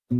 আমি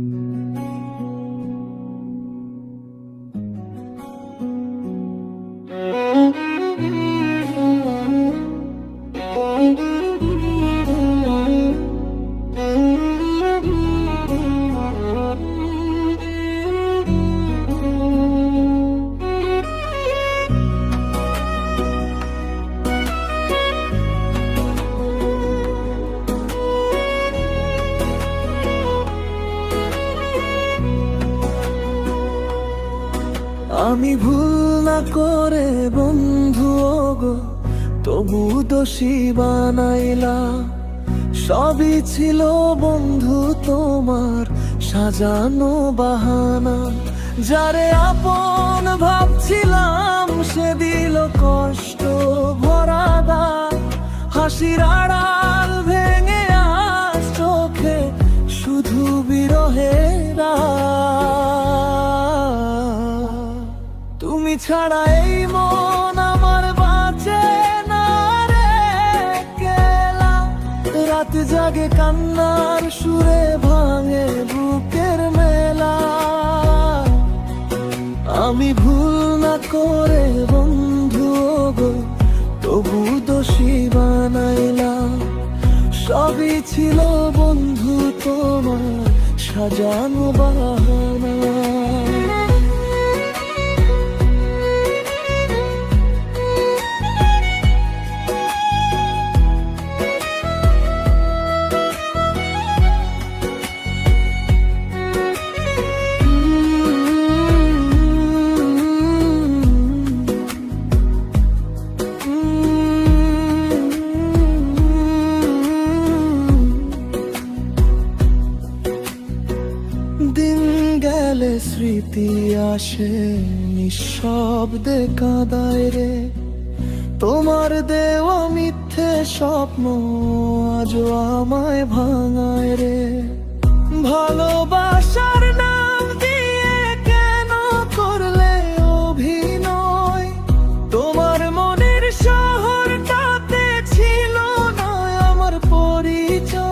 ভুল না করে বন্ধু গো তবু দোষী বানাইলা। সবই ছিল বন্ধু তোমার সাজানো বাহানা। যারে আপন ভাবছিলাম সে দিল কষ্ট ভরা দাগ। হাসির আড়াল ভেঙে আজ চোখে শুধু বিরহের তুমি ছাড়া এই মন আমার বাঁচে না রে কেলা। রাত জাগে কান্নার সুরে ভাঙে বুকের মেলা। আমি ভুল না করে বন্ধু গো তবু দোষী বানাইলাম। সবই ছিল বন্ধু তোমার সাজানো বাহানা। দিন গেলে স্মৃতি আসে নিঃশব্দে কাঁদায় রে। তোমার দেওয়া মিথ্যে স্বপ্ন আজও আমায় ভাঙায় রে। ভালোবাসার নাম দিয়ে কেন করলে অভিনয়? তোমার মনের শহরটাতে ছিল না আমার পরিচয়।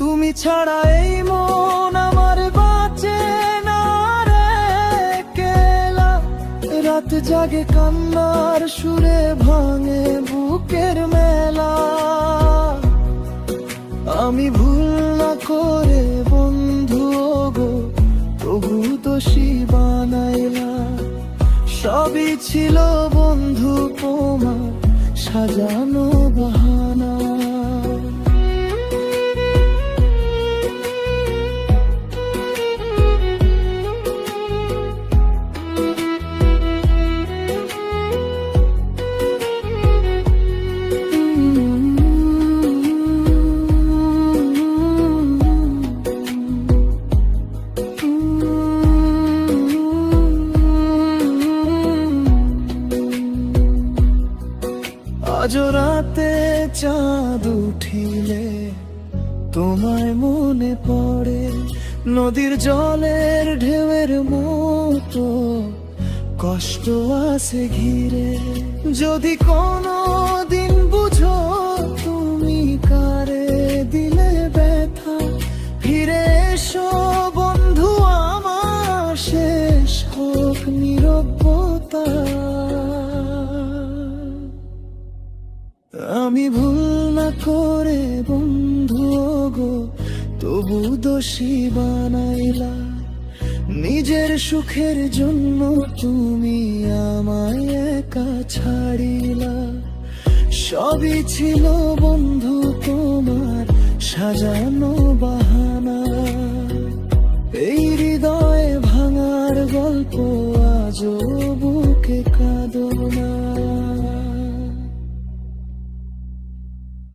তুমি ছাড়া এই মন আমার বাঁচে না রে কেলা। রাত জাগে কান্নার সুরে ভাঙে বুকের মেলা। আমি ভুল না করে বন্ধু গো তবু দোষী বানাইলা। সবই ছিল বন্ধু তোমার সাজানো বাহানা। আজ রাতে চাঁদ উঠিলে তোমায় মনে পড়ে। নদীর জলের ঢেউয়ের মতো কষ্ট আছে ঘিরে। যদি কোনো দিন বুঝো তুমি কারে দিলে ব্যথা, ফিরে এসো বন্ধু আমার শেষ হোক নীরবতা। আমি ভুল না করে বন্ধু গো তবু দোষী বানাইলা। নিজের সুখের জন্য তুমি আমায় একা ছাড়িলা। সবই ছিল বন্ধু তোমার সাজানো বাহানা। এই হৃদয় ভাঙার গল্প আজও বুকে কাঁদো না।